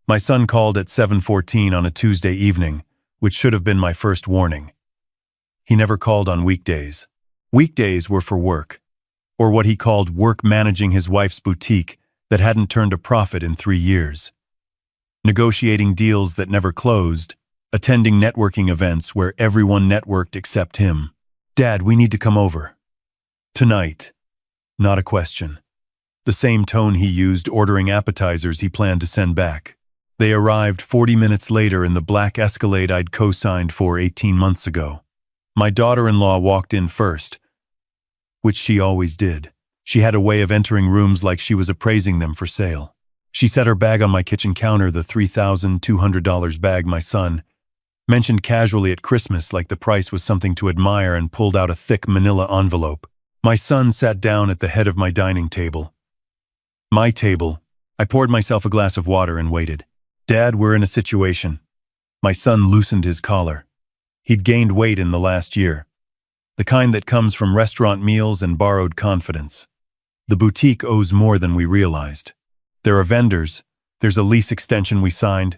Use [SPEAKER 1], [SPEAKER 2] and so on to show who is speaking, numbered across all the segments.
[SPEAKER 1] My son called at 7:14 on a Tuesday evening, which should have been my first warning. He never called on weekdays. Weekdays were for work, or what he called work managing his wife's boutique that hadn't turned a profit in 3 years. Negotiating deals that never closed, attending networking events where everyone networked except him. "Dad, we need to come over. Tonight." Not a question. The same tone he used ordering appetizers he planned to send back. They arrived 40 minutes later in the black Escalade I'd co-signed for 18 months ago. My daughter-in-law walked in first, which she always did. She had a way of entering rooms like she was appraising them for sale. She set her bag on my kitchen counter, the $3,200 bag my son mentioned casually at Christmas like the price was something to admire, and pulled out a thick manila envelope. My son sat down at the head of my dining table. My table. I poured myself a glass of water and waited. "Dad, we're in a situation." My son loosened his collar. He'd gained weight in the last year. The kind that comes from restaurant meals and borrowed confidence. The boutique owes more than we realized. There are vendors. There's a lease extension we signed.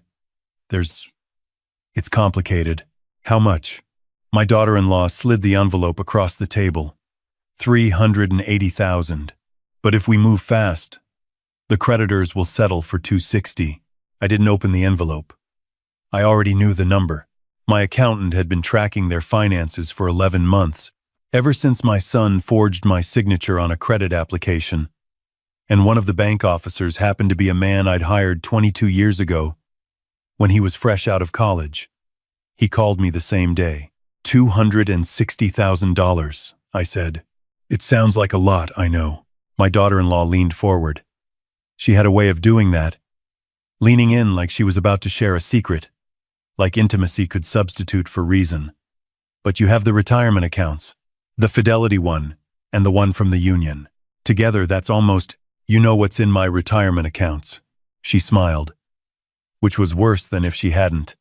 [SPEAKER 1] It's complicated. How much? My daughter-in-law slid the envelope across the table. $380,000. But if we move fast, the creditors will settle for $260. I didn't open the envelope. I already knew the number. My accountant had been tracking their finances for 11 months, ever since my son forged my signature on a credit application. And one of the bank officers happened to be a man I'd hired 22 years ago when he was fresh out of college. He called me the same day. $260,000, I said. "It sounds like a lot, I know." My daughter-in-law leaned forward. She had a way of doing that, leaning in like she was about to share a secret, like intimacy could substitute for reason. "But you have the retirement accounts, the Fidelity one and the one from the union. Together, that's almost, you know what's in my retirement accounts." She smiled, which was worse than if she hadn't.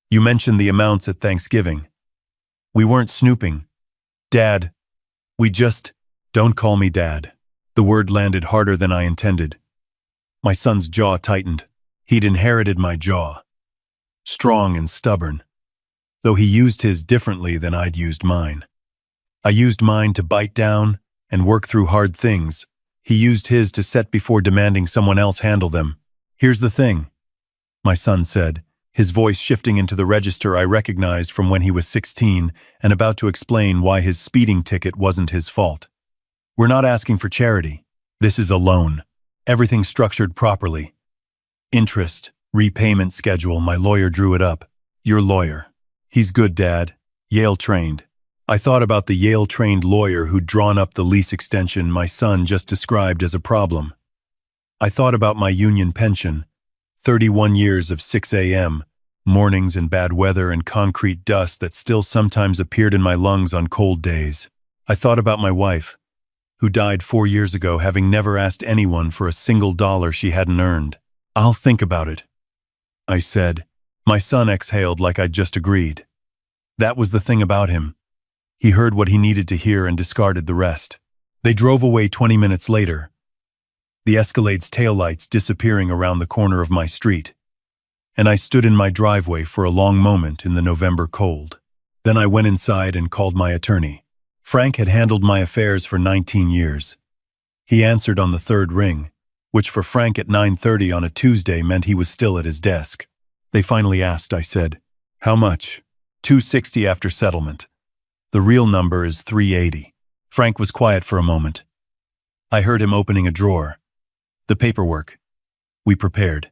[SPEAKER 1] "You mentioned the amounts at Thanksgiving. We weren't snooping. Dad, don't call me Dad." The word landed harder than I intended. My son's jaw tightened. He'd inherited my jaw. Strong and stubborn. Though he used his differently than I'd used mine. I used mine to bite down and work through hard things. He used his to set before demanding someone else handle them. "Here's the thing," my son said, his voice shifting into the register I recognized from when he was 16 and about to explain why his speeding ticket wasn't his fault. "We're not asking for charity. This is a loan. Everything structured properly. Interest, repayment schedule, my lawyer drew it up." "Your lawyer. He's good, Dad. Yale-trained." I thought about the Yale-trained lawyer who'd drawn up the lease extension my son just described as a problem. I thought about my union pension, 31 years of 6 a.m., mornings and bad weather and concrete dust that still sometimes appeared in my lungs on cold days. I thought about my wife, who died 4 years ago, having never asked anyone for a single dollar she hadn't earned. "I'll think about it," I said. My son exhaled like I'd just agreed. That was the thing about him. He heard what he needed to hear and discarded the rest. They drove away 20 minutes later, the Escalade's taillights disappearing around the corner of my street, and I stood in my driveway for a long moment in the November cold. Then I went inside and called my attorney. Frank had handled my affairs for 19 years. He answered on the third ring, which for Frank at 9:30 on a Tuesday meant he was still at his desk. "They finally asked," I said. "How much?" $260 after settlement. The real number is $380. Frank was quiet for a moment. I heard him opening a drawer. "The paperwork. We prepared.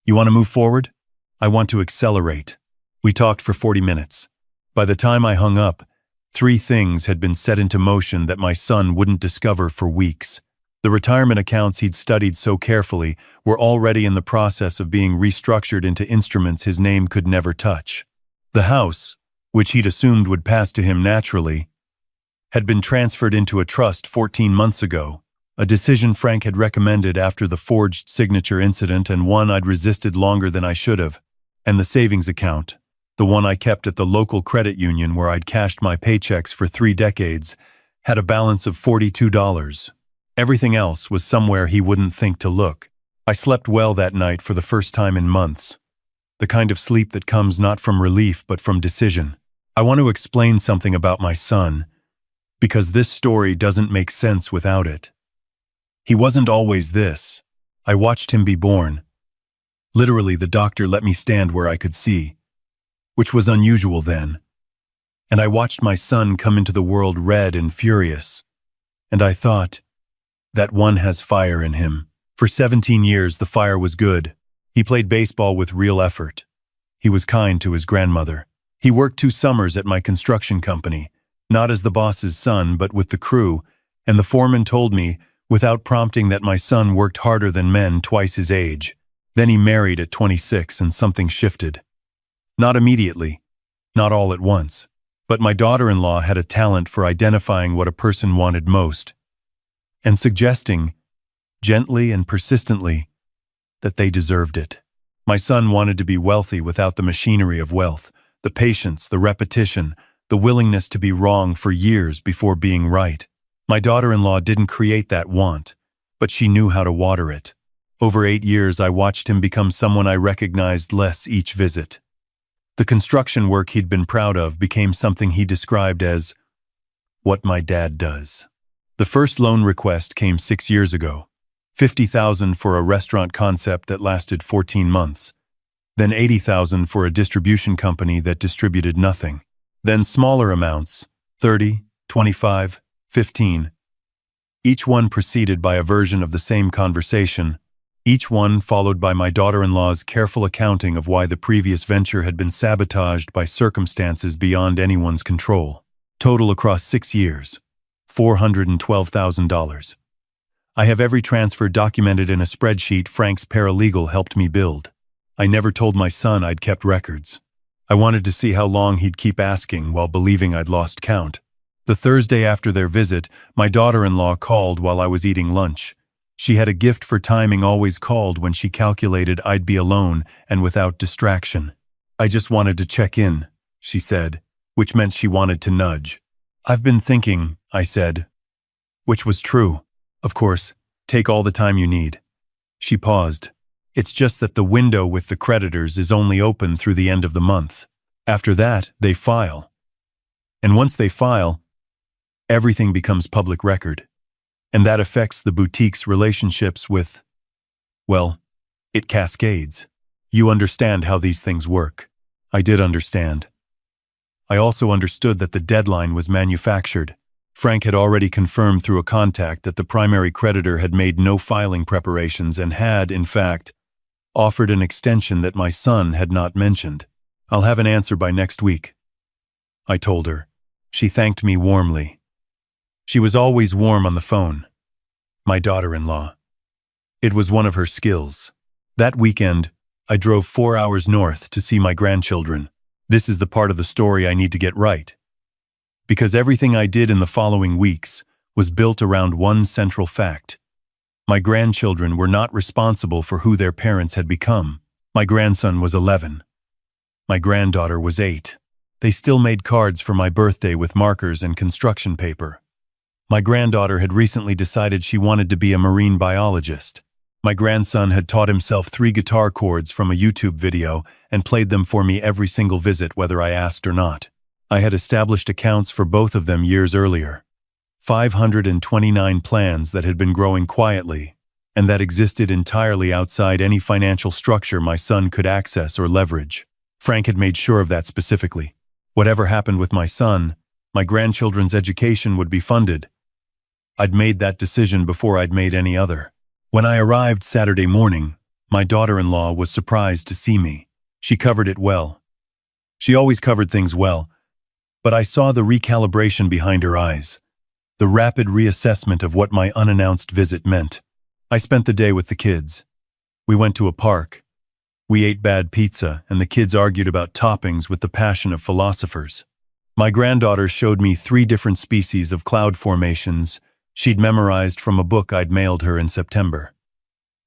[SPEAKER 1] You want to move forward? I want to accelerate." We talked for 40 minutes. By the time I hung up, 3 things had been set into motion that my son wouldn't discover for weeks. The retirement accounts he'd studied so carefully were already in the process of being restructured into instruments his name could never touch. The house, which he'd assumed would pass to him naturally, had been transferred into a trust 14 months ago, a decision Frank had recommended after the forged signature incident and one I'd resisted longer than I should have. And the savings account, the one I kept at the local credit union where I'd cashed my paychecks for 3 decades, had a balance of $42. Everything else was somewhere he wouldn't think to look. I slept well that night for the first time in months. The kind of sleep that comes not from relief but from decision. I want to explain something about my son, because this story doesn't make sense without it. He wasn't always this. I watched him be born. Literally, the doctor let me stand where I could see, which was unusual then. And I watched my son come into the world red and furious. And I thought, that one has fire in him. For 17 years, the fire was good. He played baseball with real effort. He was kind to his grandmother. He worked 2 summers at my construction company, not as the boss's son, but with the crew, and the foreman told me, without prompting, that my son worked harder than men twice his age. Then he married at 26 and something shifted. Not immediately, not all at once, but my daughter-in-law had a talent for identifying what a person wanted most, and suggesting, gently and persistently, that they deserved it. My son wanted to be wealthy without the machinery of wealth, the patience, the repetition, the willingness to be wrong for years before being right. My daughter-in-law didn't create that want, but she knew how to water it. Over 8 years, I watched him become someone I recognized less each visit. The construction work he'd been proud of became something he described as, what my dad does. The first loan request came 6 years ago. $50,000 for a restaurant concept that lasted 14 months. Then $80,000 for a distribution company that distributed nothing. Then smaller amounts, 30, 25, 15. Each one preceded by a version of the same conversation, each one followed by my daughter-in-law's careful accounting of why the previous venture had been sabotaged by circumstances beyond anyone's control. Total across 6 years, $412,000. I have every transfer documented in a spreadsheet Frank's paralegal helped me build. I never told my son I'd kept records. I wanted to see how long he'd keep asking while believing I'd lost count. The Thursday after their visit, my daughter-in-law called while I was eating lunch. She had a gift for timing, always called when she calculated I'd be alone and without distraction. I just wanted to check in, she said, which meant she wanted to nudge. I've been thinking, I said, which was true. Of course, take all the time you need. She paused. It's just that the window with the creditors is only open through the end of the month. After that, they file. And once they file, everything becomes public record. And that affects the boutique's relationships with, well, it cascades. You understand how these things work. I did understand. I also understood that the deadline was manufactured. Frank had already confirmed through a contact that the primary creditor had made no filing preparations and had, in fact, offered an extension that my son had not mentioned. I'll have an answer by next week, I told her. She thanked me warmly. She was always warm on the phone. My daughter-in-law. It was one of her skills. That weekend, I drove 4 hours north to see my grandchildren. This is the part of the story I need to get right. Because everything I did in the following weeks was built around one central fact. My grandchildren were not responsible for who their parents had become. My grandson was 11. My granddaughter was 8. They still made cards for my birthday with markers and construction paper. My granddaughter had recently decided she wanted to be a marine biologist. My grandson had taught himself 3 guitar chords from a YouTube video and played them for me every single visit, whether I asked or not. I had established accounts for both of them years earlier. 529 plans that had been growing quietly and that existed entirely outside any financial structure my son could access or leverage. Frank had made sure of that specifically. Whatever happened with my son, my grandchildren's education would be funded. I'd made that decision before I'd made any other. When I arrived Saturday morning, my daughter-in-law was surprised to see me. She covered it well. She always covered things well, but I saw the recalibration behind her eyes, the rapid reassessment of what my unannounced visit meant. I spent the day with the kids. We went to a park. We ate bad pizza, and the kids argued about toppings with the passion of philosophers. My granddaughter showed me 3 different species of cloud formations she'd memorized from a book I'd mailed her in September.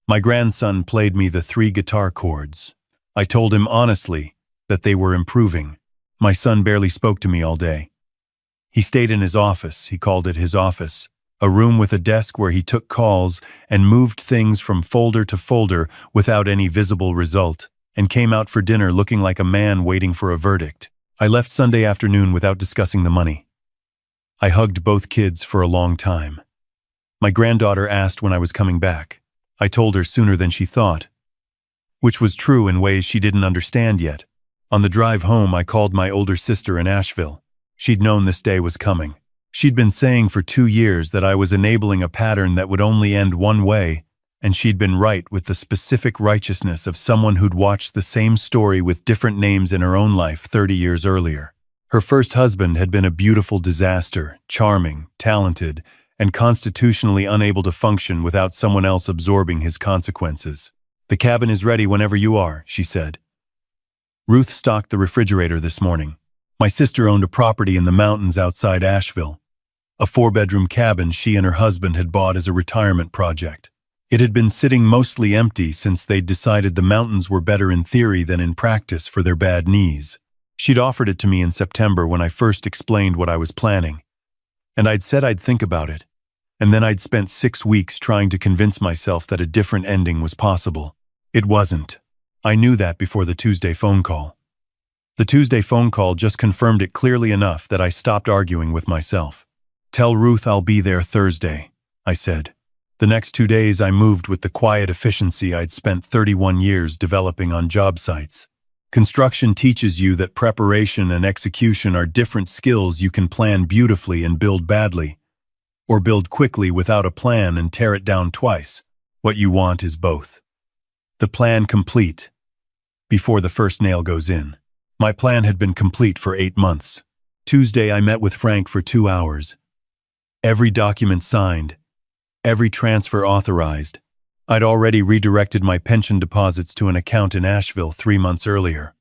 [SPEAKER 1] My grandson played me the 3 guitar chords. I told him honestly that they were improving. My son barely spoke to me all day. He stayed in his office, he called it his office, A room with a desk where he took calls and moved things from folder to folder without any visible result, and came out for dinner looking like a man waiting for a verdict. I left Sunday afternoon without discussing the money. I hugged both kids for a long time. My granddaughter asked when I was coming back. I told her sooner than she thought, which was true in ways she didn't understand yet. On the drive home, I called my older sister in Asheville. She'd known this day was coming. She'd been saying for 2 years that I was enabling a pattern that would only end one way, and she'd been right with the specific righteousness of someone who'd watched the same story with different names in her own life 30 years earlier. Her first husband had been a beautiful disaster, charming, talented, and constitutionally unable to function without someone else absorbing his consequences. "The cabin is ready whenever you are," she said. Ruth stocked the refrigerator this morning. My sister owned a property in the mountains outside Asheville, a 4-bedroom cabin she and her husband had bought as a retirement project. It had been sitting mostly empty since they'd decided the mountains were better in theory than in practice for their bad knees. She'd offered it to me in September when I first explained what I was planning, and I'd said I'd think about it, and then I'd spent 6 weeks trying to convince myself that a different ending was possible. It wasn't. I knew that before the Tuesday phone call. The Tuesday phone call just confirmed it clearly enough that I stopped arguing with myself. "Tell Ruth I'll be there Thursday," I said. The next 2 days I moved with the quiet efficiency I'd spent 31 years developing on job sites. Construction teaches you that preparation and execution are different skills. You can plan beautifully and build badly, or build quickly without a plan and tear it down twice. What you want is both. The plan complete before the first nail goes in. My plan had been complete for 8 months. Tuesday I met with Frank for 2 hours. Every document signed, every transfer authorized. I'd already redirected my pension deposits to an account in Asheville 3 months earlier.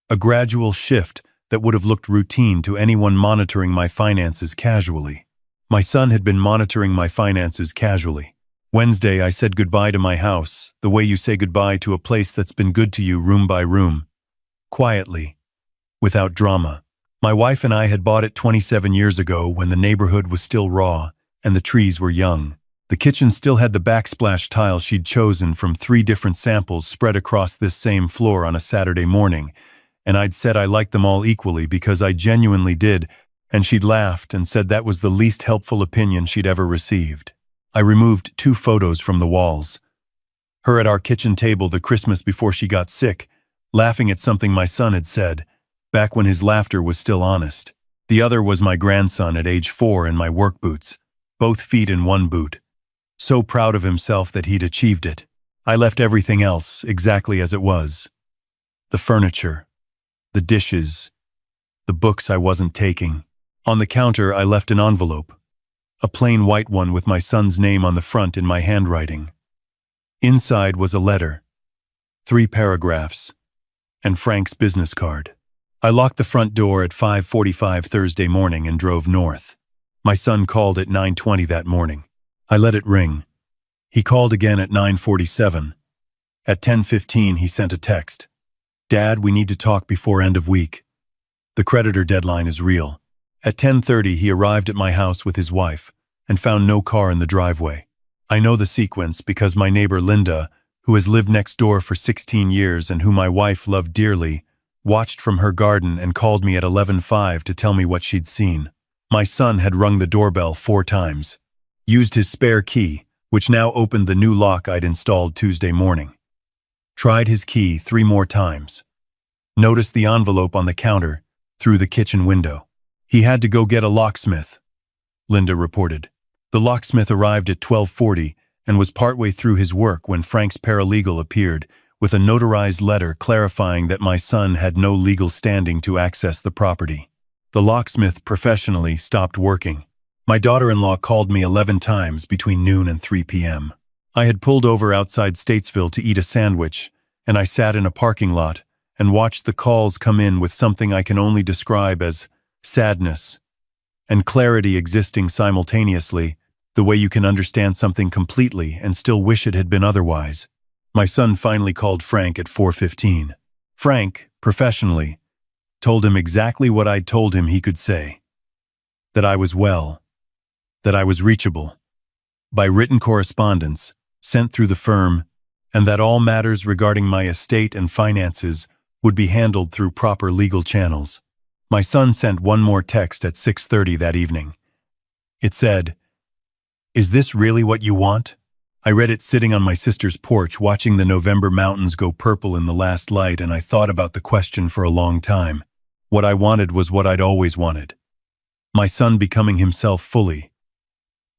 [SPEAKER 1] A gradual shift that would have looked routine to anyone monitoring my finances casually. My son had been monitoring my finances casually. Wednesday I said goodbye to my house, the way you say goodbye to a place that's been good to you room by room. Quietly, without drama. My wife and I had bought it 27 years ago when the neighborhood was still raw and the trees were young. The kitchen still had the backsplash tile she'd chosen from 3 different samples spread across this same floor on a Saturday morning, and I'd said I liked them all equally because I genuinely did, and she'd laughed and said that was the least helpful opinion she'd ever received. I removed 2 photos from the walls. Her at our kitchen table the Christmas before she got sick, laughing at something my son had said, back when his laughter was still honest. The other was my grandson at age 4 in my work boots, both feet in one boot. So proud of himself that he'd achieved it. I left everything else exactly as it was. The furniture, the dishes, the books I wasn't taking. On the counter I left an envelope, a plain white one with my son's name on the front in my handwriting. Inside was a letter, 3 paragraphs, and Frank's business card. I locked the front door at 5:45 Thursday morning and drove north. My son called at 9:20 that morning. I let it ring. He called again at 9:47. At 10:15 he sent a text. "Dad, we need to talk before end of week. The creditor deadline is real." At 10:30 he arrived at my house with his wife and found no car in the driveway. I know the sequence because my neighbor Linda, who has lived next door for 16 years and who my wife loved dearly, watched from her garden and called me at 11:05 to tell me what she'd seen. My son had rung the doorbell 4 times, used his spare key, which now opened the new lock I'd installed Tuesday morning. Tried his key 3 more times. Noticed the envelope on the counter through the kitchen window. He had to go get a locksmith, Linda reported. The locksmith arrived at 12:40 and was partway through his work when Frank's paralegal appeared with a notarized letter clarifying that my son had no legal standing to access the property. The locksmith professionally stopped working. My daughter-in-law called me 11 times between noon and 3 p.m. I had pulled over outside Statesville to eat a sandwich, and I sat in a parking lot and watched the calls come in with something I can only describe as sadness and clarity existing simultaneously, the way you can understand something completely and still wish it had been otherwise. My son finally called Frank at 4:15. Frank, professionally, told him exactly what I'd told him he could say. That I was well, that I was reachable by written correspondence sent through the firm, and that all matters regarding my estate and finances would be handled through proper legal channels. My son sent one more text at 6:30 that evening. It said, "Is this really what you want?" I read it sitting on my sister's porch watching the November mountains go purple in the last light, and I thought about the question for a long time. What I wanted was what I'd always wanted. My son becoming himself fully,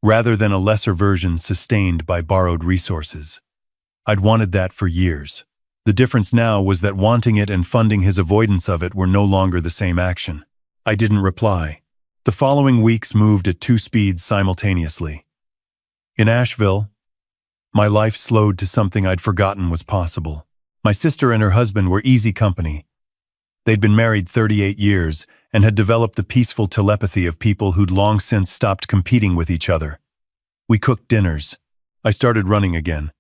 [SPEAKER 1] rather than a lesser version sustained by borrowed resources. I'd wanted that for years. The difference now was that wanting it and funding his avoidance of it were no longer the same action. I didn't reply. The following weeks moved at 2 speeds simultaneously. In Asheville, my life slowed to something I'd forgotten was possible. My sister and her husband were easy company. They'd been married 38 years and had developed the peaceful telepathy of people who'd long since stopped competing with each other. We cooked dinners. I started running again,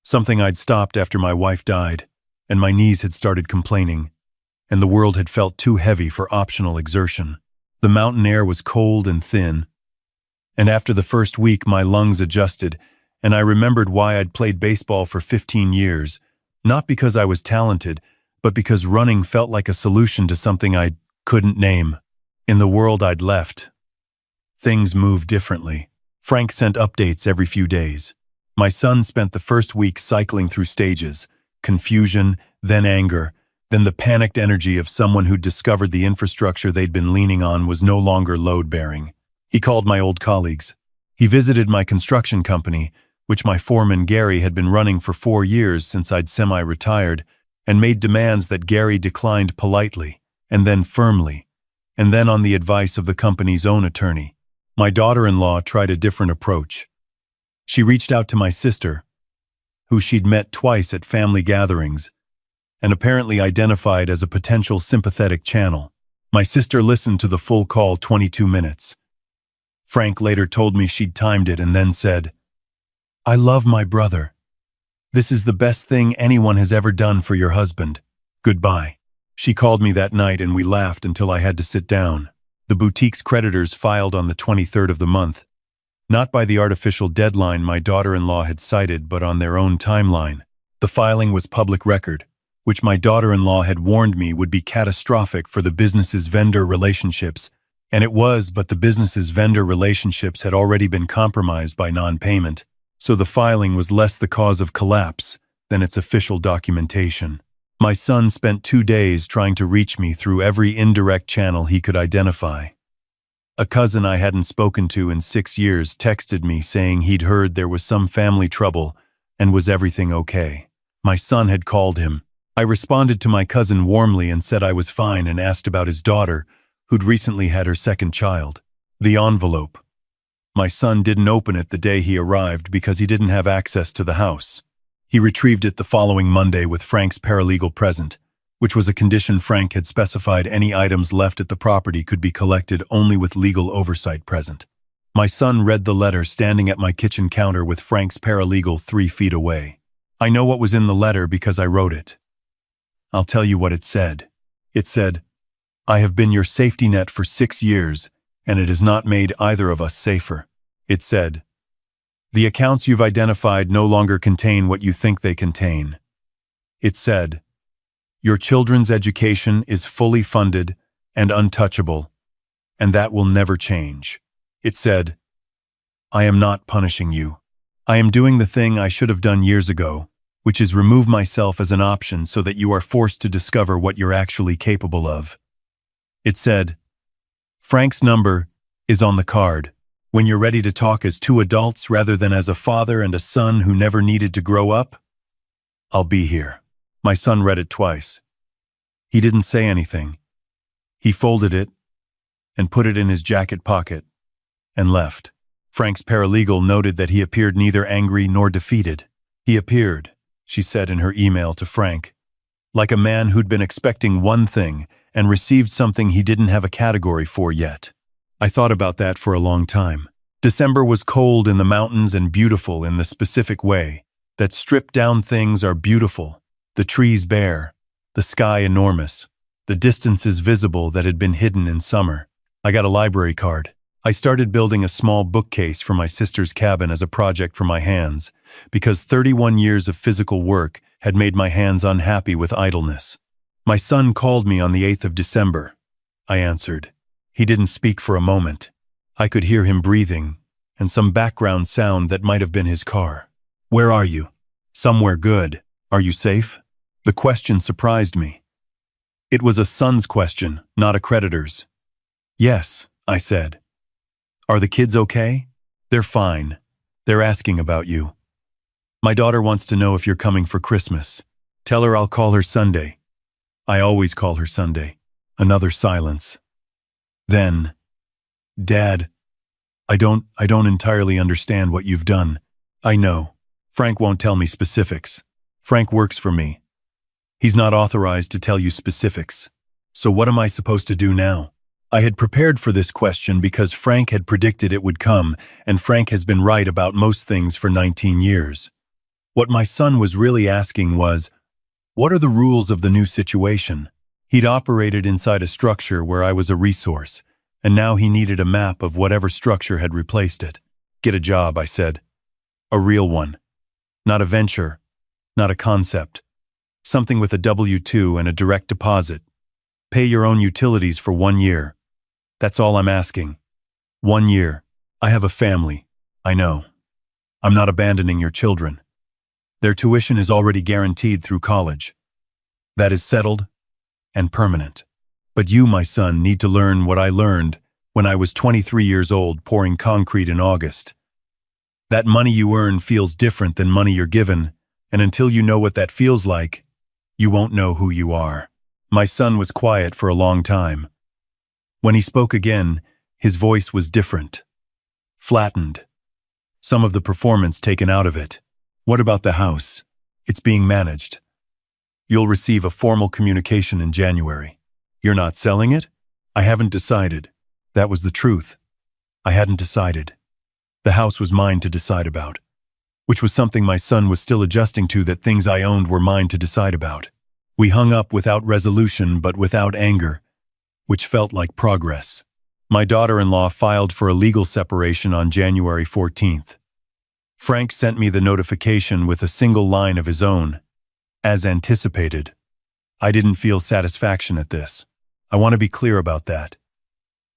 [SPEAKER 1] something I'd stopped after my wife died, and my knees had started complaining, and the world had felt too heavy for optional exertion. The mountain air was cold and thin, and after the first week my lungs adjusted, and I remembered why I'd played baseball for 15 years, not because I was talented, but because running felt like a solution to something I couldn't name. In the world I'd left, things moved differently. Frank sent updates every few days. My son spent the first week cycling through stages, confusion, then anger, then the panicked energy of someone who'd discovered the infrastructure they'd been leaning on was no longer load-bearing. He called my old colleagues. He visited my construction company, which my foreman Gary had been running for 4 years since I'd semi-retired, and made demands that Gary declined politely, and then firmly, and then on the advice of the company's own attorney. My daughter-in-law tried a different approach. She reached out to my sister, who she'd met twice at family gatherings, and apparently identified as a potential sympathetic channel. My sister listened to the full call 22 minutes. Frank later told me she'd timed it and then said, "I love my brother. This is the best thing anyone has ever done for your husband. Goodbye." She called me that night and we laughed until I had to sit down. The boutique's creditors filed on the 23rd of the month, not by the artificial deadline my daughter-in-law had cited, but on their own timeline. The filing was public record, which my daughter-in-law had warned me would be catastrophic for the business's vendor relationships, and it was, but the business's vendor relationships had already been compromised by non-payment, so the filing was less the cause of collapse than its official documentation. My son spent 2 days trying to reach me through every indirect channel he could identify. A cousin I hadn't spoken to in 6 years texted me saying he'd heard there was some family trouble and was everything okay. My son had called him. I responded to my cousin warmly and said I was fine and asked about his daughter, who'd recently had her second child. The envelope. My son didn't open it the day he arrived because he didn't have access to the house. He retrieved it the following Monday with Frank's paralegal present, which was a condition Frank had specified any items left at the property could be collected only with legal oversight present. My son read the letter standing at my kitchen counter with Frank's paralegal 3 feet away. I know what was in the letter because I wrote it. I'll tell you what it said. It said, "I have been your safety net for 6 years, and it has not made either of us safer." It said, "The accounts you've identified no longer contain what you think they contain." It said, "Your children's education is fully funded and untouchable, and that will never change." It said, "I am not punishing you. I am doing the thing I should have done years ago, which is remove myself as an option so that you are forced to discover what you're actually capable of." It said, "Frank's number is on the card. When you're ready to talk as 2 adults rather than as a father and a son who never needed to grow up, I'll be here." My son read it twice. He didn't say anything. He folded it and put it in his jacket pocket and left. Frank's paralegal noted that he appeared neither angry nor defeated. "He appeared," she said in her email to Frank, "like a man who'd been expecting one thing and received something he didn't have a category for yet." I thought about that for a long time. December was cold in the mountains and beautiful in the specific way that stripped-down things are beautiful, the trees bare, the sky enormous, the distances visible that had been hidden in summer. I got a library card. I started building a small bookcase for my sister's cabin as a project for my hands, because 31 years of physical work had made my hands unhappy with idleness. My son called me on the 8th of December. I answered. He didn't speak for a moment. I could hear him breathing, and some background sound that might have been his car. "Where are you?" "Somewhere good. Are you safe?" The question surprised me. It was a son's question, not a creditor's. "Yes," I said. "Are the kids okay?" "They're fine. They're asking about you. My daughter wants to know if you're coming for Christmas. Tell her I'll call her Sunday." "I always call her Sunday." Another silence. Then, "Dad, I don't entirely understand what you've done." "I know. Frank won't tell me specifics. Frank works for me. He's not authorized to tell you specifics. So what am I supposed to do now?" I had prepared for this question because Frank had predicted it would come, and Frank has been right about most things for 19 years. What my son was really asking was, what are the rules of the new situation? He'd operated inside a structure where I was a resource, and now he needed a map of whatever structure had replaced it. "Get a job," I said. "A real one. Not a venture, not a concept. Something with a W-2 and a direct deposit. Pay your own utilities for 1 year. That's all I'm asking. 1 year. I have a family. I know. I'm not abandoning your children. Their tuition is already guaranteed through college. That is settled and permanent. But you, my son, need to learn what I learned when I was 23 years old pouring concrete in August. That money you earn feels different than money you're given, and until you know what that feels like, you won't know who you are." My son was quiet for a long time. When he spoke again, his voice was different. Flattened. Some of the performance taken out of it. "What about the house?" "It's being managed. You'll receive a formal communication in January." "You're not selling it?" "I haven't decided." That was the truth. I hadn't decided. The house was mine to decide about, which was something my son was still adjusting to, that things I owned were mine to decide about. We hung up without resolution but without anger, which felt like progress. My daughter-in-law filed for a legal separation on January 14th. Frank sent me the notification with a single line of his own. As anticipated. I didn't feel satisfaction at this. I want to be clear about that.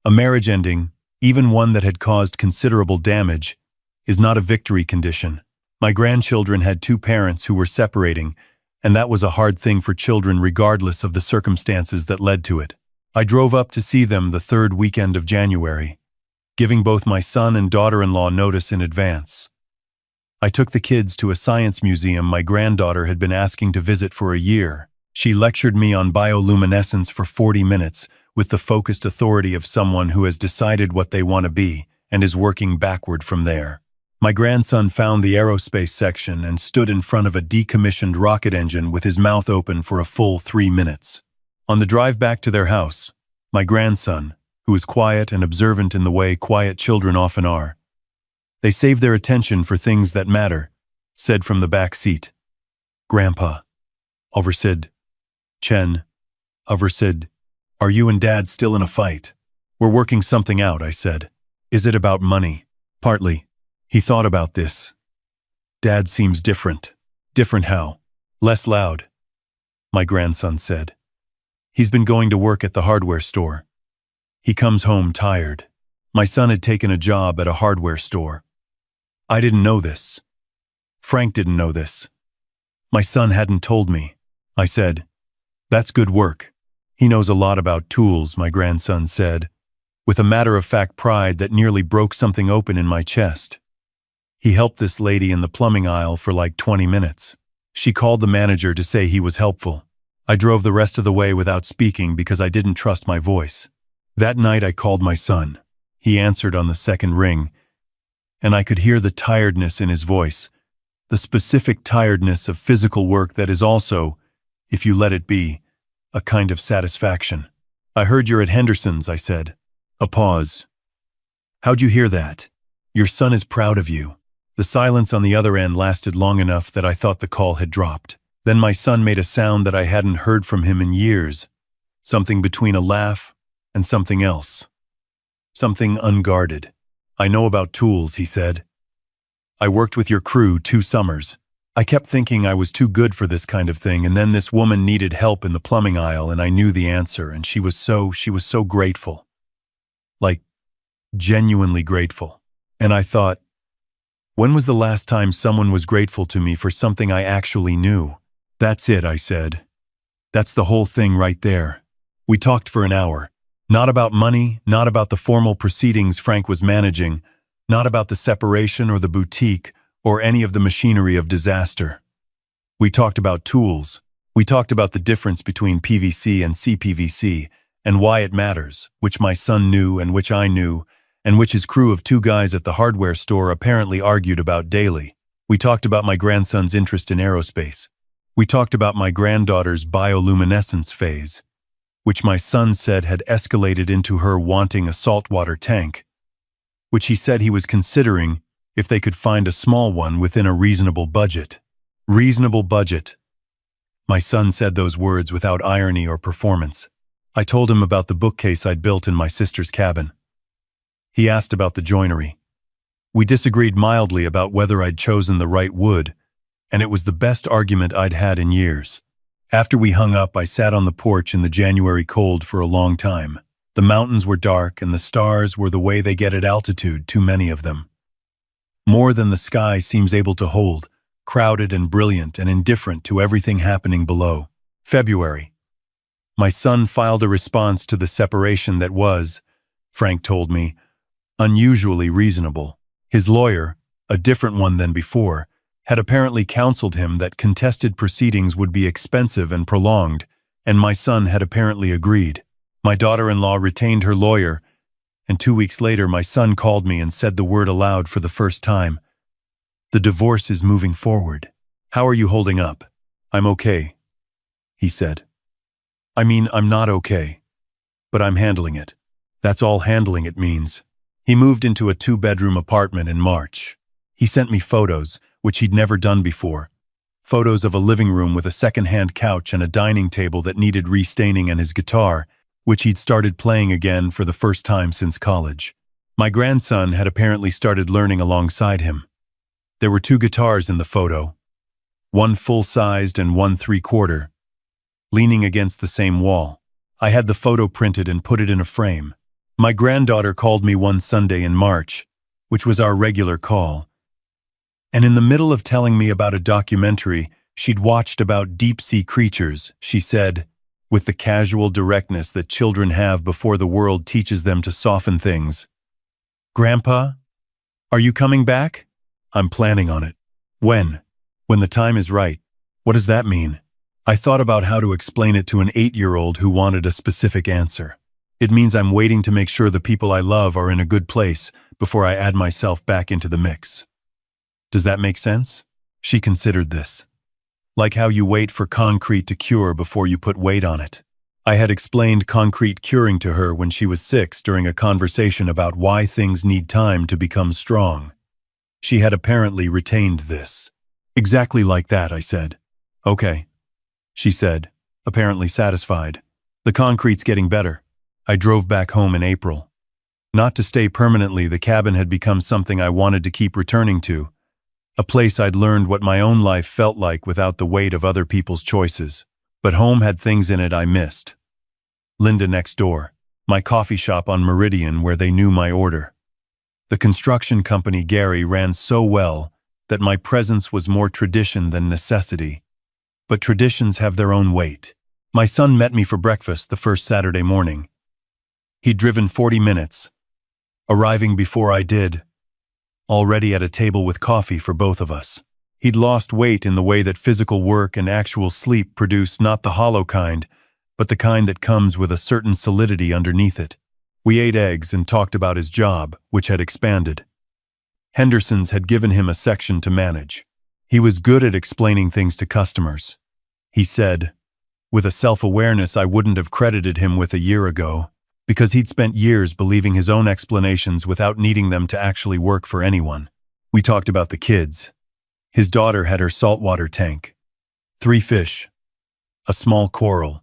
[SPEAKER 1] A marriage ending, even one that had caused considerable damage, is not a victory condition. My grandchildren had 2 parents who were separating, and that was a hard thing for children regardless of the circumstances that led to it. I drove up to see them the 3rd weekend of January, giving both my son and daughter-in-law notice in advance. I took the kids to a science museum my granddaughter had been asking to visit for a year. She lectured me on bioluminescence for 40 minutes with the focused authority of someone who has decided what they want to be and is working backward from there. My grandson found the aerospace section and stood in front of a decommissioned rocket engine with his mouth open for a full 3 minutes. On the drive back to their house, my grandson, who is quiet and observant in the way quiet children often are, they save their attention for things that matter, said from the back seat, "Grandpa." Oversid. "Chen." Oversid. "Are you and Dad still in a fight?" "We're working something out," I said. "Is it about money?" "Partly." He thought about this. "Dad seems different." "Different how?" "Less loud," my grandson said. "He's been going to work at the hardware store. He comes home tired." My son had taken a job at a hardware store. I didn't know this. Frank didn't know this. My son hadn't told me. I said, "That's good work." "He knows a lot about tools," my grandson said, with a matter-of-fact pride that nearly broke something open in my chest. He helped this lady in the plumbing aisle for like 20 minutes. She called the manager to say he was helpful. I drove the rest of the way without speaking because I didn't trust my voice. That night I called my son. He answered on the second ring, and I could hear the tiredness in his voice, the specific tiredness of physical work that is also, if you let it be, a kind of satisfaction. "I heard you're at Henderson's," I said. A pause. "How'd you hear that?" "Your son is proud of you." The silence on the other end lasted long enough that I thought the call had dropped. Then my son made a sound that I hadn't heard from him in years, something between a laugh and something else. Something unguarded. I know about tools, he said. I worked with your crew 2 summers. I kept thinking I was too good for this kind of thing, and then this woman needed help in the plumbing aisle, and I knew the answer, and she was so grateful. Like, genuinely grateful. And I thought, when was the last time someone was grateful to me for something I actually knew? That's it, I said. That's the whole thing right there. We talked for an hour. Not about money, not about the formal proceedings Frank was managing, not about the separation or the boutique or any of the machinery of disaster. We talked about tools. We talked about the difference between PVC and CPVC and why it matters, which my son knew and which I knew, and which his crew of 2 guys at the hardware store apparently argued about daily. We talked about my grandson's interest in aerospace. We talked about my granddaughter's bioluminescence phase, which my son said had escalated into her wanting a saltwater tank, which he said he was considering if they could find a small one within a reasonable budget. Reasonable budget. My son said those words without irony or performance. I told him about the bookcase I'd built in my sister's cabin. He asked about the joinery. We disagreed mildly about whether I'd chosen the right wood, and it was the best argument I'd had in years. After we hung up, I sat on the porch in the January cold for a long time. The mountains were dark, and the stars were the way they get at altitude, too many of them. More than the sky seems able to hold, crowded and brilliant and indifferent to everything happening below. February. My son filed a response to the separation that was, Frank told me, unusually reasonable. His lawyer, a different one than before, had apparently counseled him that contested proceedings would be expensive and prolonged, and my son had apparently agreed. My daughter-in-law retained her lawyer, and 2 weeks later my son called me and said the word aloud for the first time. The divorce is moving forward. How are you holding up? I'm okay, he said. I mean, I'm not okay, but I'm handling it. That's all handling it means. He moved into a 2-bedroom apartment in March. He sent me photos, which he'd never done before. Photos of a living room with a second-hand couch and a dining table that needed restaining and his guitar, which he'd started playing again for the first time since college. My grandson had apparently started learning alongside him. There were 2 guitars in the photo, one full-sized and one 3/4, leaning against the same wall. I had the photo printed and put it in a frame. My granddaughter called me one Sunday in March, which was our regular call, and in the middle of telling me about a documentary she'd watched about deep-sea creatures, she said, with the casual directness that children have before the world teaches them to soften things, "Grandpa, are you coming back? I'm planning on it." When? When the time is right. What does that mean? I thought about how to explain it to an 8-year-old who wanted a specific answer. It means I'm waiting to make sure the people I love are in a good place before I add myself back into the mix. Does that make sense? She considered this. Like how you wait for concrete to cure before you put weight on it. I had explained concrete curing to her when she was 6 during a conversation about why things need time to become strong. She had apparently retained this. Exactly like that, I said. Okay, she said, apparently satisfied. The concrete's getting better. I drove back home in April. Not to stay permanently, the cabin had become something I wanted to keep returning to. A place I'd learned what my own life felt like without the weight of other people's choices. But home had things in it I missed. Linda next door, my coffee shop on Meridian where they knew my order. The construction company Gary ran so well that my presence was more tradition than necessity. But traditions have their own weight. My son met me for breakfast the first Saturday morning. He'd driven 40 minutes, arriving before I did, already at a table with coffee for both of us. He'd lost weight in the way that physical work and actual sleep produce not the hollow kind, but the kind that comes with a certain solidity underneath it. We ate eggs and talked about his job, which had expanded. Henderson's had given him a section to manage. He was good at explaining things to customers. He said, with a self-awareness I wouldn't have credited him with a year ago, because he'd spent years believing his own explanations without needing them to actually work for anyone. We talked about the kids. His daughter had her saltwater tank, 3 fish, a small coral,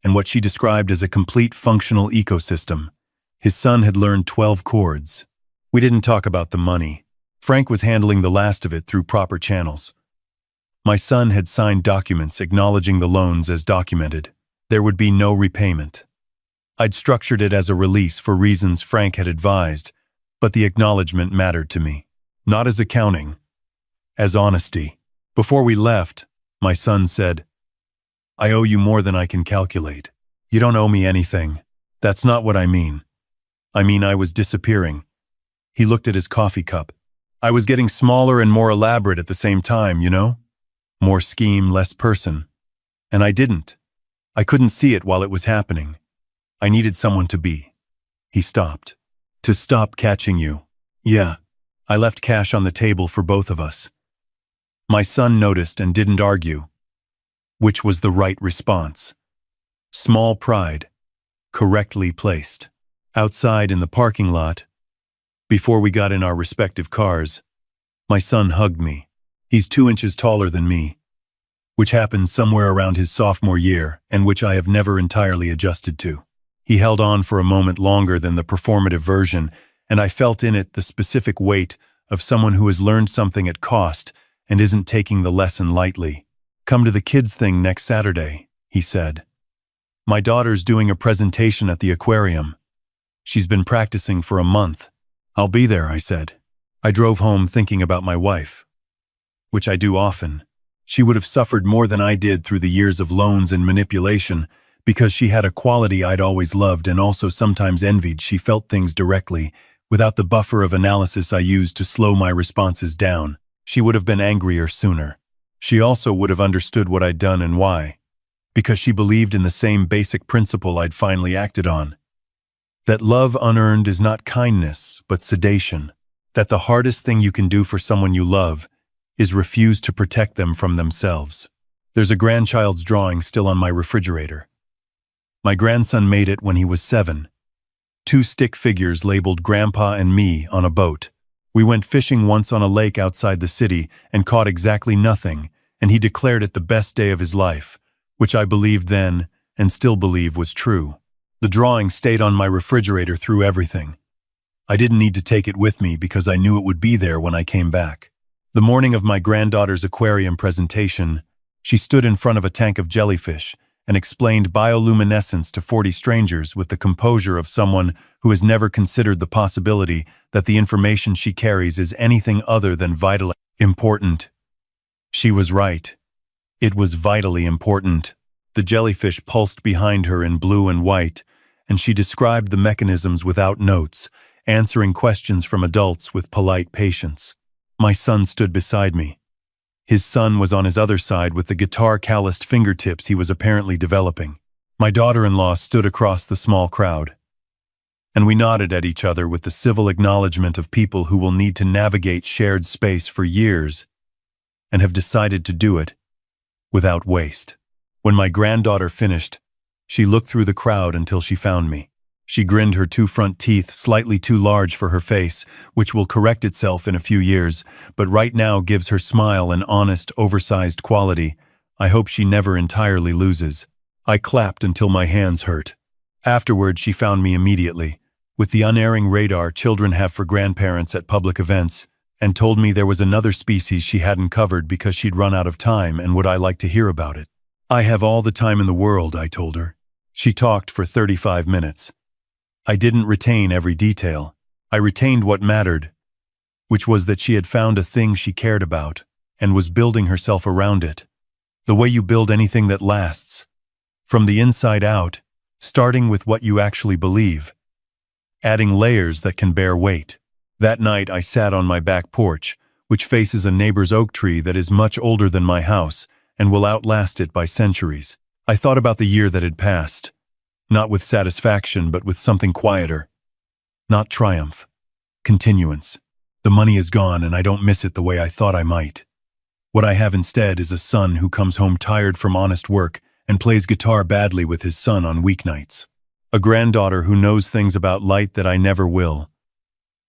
[SPEAKER 1] and what she described as a complete functional ecosystem. His son had learned 12 chords. We didn't talk about the money. Frank was handling the last of it through proper channels. My son had signed documents acknowledging the loans as documented. There would be no repayment. I'd structured it as a release for reasons Frank had advised, but the acknowledgement mattered to me. Not as accounting, as honesty. Before we left, my son said, "I owe you more than I can calculate. You don't owe me anything. That's not what I mean. I mean I was disappearing." He looked at his coffee cup. I was getting smaller and more elaborate at the same time, you know? More scheme, less person. And I didn't. I couldn't see it while it was happening. I needed someone to be. He stopped. To stop catching you. Yeah. I left cash on the table for both of us. My son noticed and didn't argue, which was the right response. Small pride, correctly placed. Outside in the parking lot, before we got in our respective cars, my son hugged me. He's 2 inches taller than me, which happened somewhere around his sophomore year and which I have never entirely adjusted to. He held on for a moment longer than the performative version, and I felt in it the specific weight of someone who has learned something at cost and isn't taking the lesson lightly. "Come to the kids' thing next Saturday," he said. "My daughter's doing a presentation at the aquarium. She's been practicing for a month." "I'll be there," I said. I drove home thinking about my wife, which I do often. She would have suffered more than I did through the years of loans and manipulation because she had a quality I'd always loved and also sometimes envied. She felt things directly, without the buffer of analysis I used to slow my responses down. She would have been angrier sooner. She also would have understood what I'd done and why, because she believed in the same basic principle I'd finally acted on. That love unearned is not kindness, but sedation. That the hardest thing you can do for someone you love is refuse to protect them from themselves. There's a grandchild's drawing still on my refrigerator. My grandson made it when he was 7. 2 stick figures labeled Grandpa and me on a boat. We went fishing once on a lake outside the city and caught exactly nothing, and he declared it the best day of his life, which I believed then and still believe was true. The drawing stayed on my refrigerator through everything. I didn't need to take it with me because I knew it would be there when I came back. The morning of my granddaughter's aquarium presentation, she stood in front of a tank of jellyfish and explained bioluminescence to 40 strangers with the composure of someone who has never considered the possibility that the information she carries is anything other than vitally important. She was right. It was vitally important. The jellyfish pulsed behind her in blue and white, and she described the mechanisms without notes, answering questions from adults with polite patience. My son stood beside me. His son was on his other side with the guitar-calloused fingertips he was apparently developing. My daughter-in-law stood across the small crowd, and we nodded at each other with the civil acknowledgement of people who will need to navigate shared space for years and have decided to do it without waste. When my granddaughter finished, she looked through the crowd until she found me. She grinned, her 2 front teeth slightly too large for her face, which will correct itself in a few years, but right now gives her smile an honest, oversized quality I hope she never entirely loses. I clapped until my hands hurt. Afterward, she found me immediately, with the unerring radar children have for grandparents at public events, and told me there was another species she hadn't covered because she'd run out of time and would I like to hear about it. "I have all the time in the world," I told her. She talked for 35 minutes. I didn't retain every detail. I retained what mattered, which was that she had found a thing she cared about and was building herself around it. The way you build anything that lasts. From the inside out, starting with what you actually believe, adding layers that can bear weight. That night I sat on my back porch, which faces a neighbor's oak tree that is much older than my house and will outlast it by centuries. I thought about the year that had passed. Not with satisfaction, but with something quieter. Not triumph. Continuance. The money is gone and I don't miss it the way I thought I might. What I have instead is a son who comes home tired from honest work and plays guitar badly with his son on weeknights. A granddaughter who knows things about light that I never will.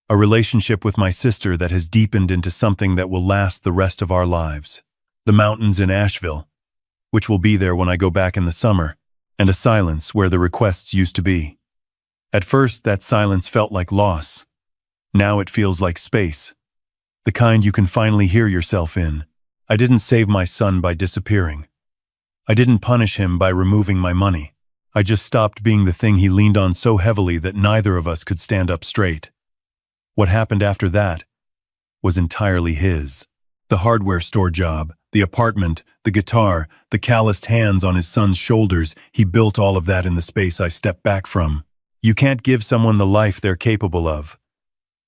[SPEAKER 1] A relationship with my sister that has deepened into something that will last the rest of our lives. The mountains in Asheville, which will be there when I go back in the summer, and a silence where the requests used to be. At first, that silence felt like loss. Now it feels like space. The kind you can finally hear yourself in. I didn't save my son by disappearing. I didn't punish him by removing my money. I just stopped being the thing he leaned on so heavily that neither of us could stand up straight. What happened after that was entirely his. The hardware store job, the apartment, the guitar, the calloused hands on his son's shoulders, he built all of that in the space I stepped back from. You can't give someone the life they're capable of.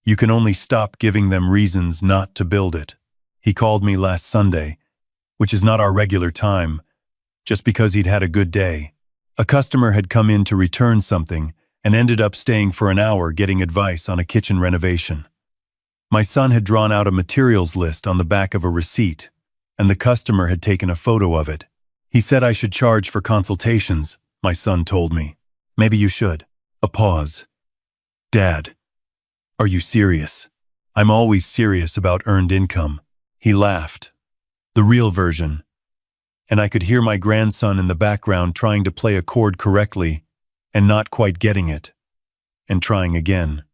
[SPEAKER 1] You can only stop giving them reasons not to build it. He called me last Sunday, which is not our regular time, just because he'd had a good day. A customer had come in to return something and ended up staying for an hour getting advice on a kitchen renovation. My son had drawn out a materials list on the back of a receipt, and the customer had taken a photo of it. He said I should charge for consultations, my son told me. Maybe you should. A pause. Dad, are you serious? I'm always serious about earned income. He laughed. The real version. And I could hear my grandson in the background trying to play a chord correctly and not quite getting it, and trying again.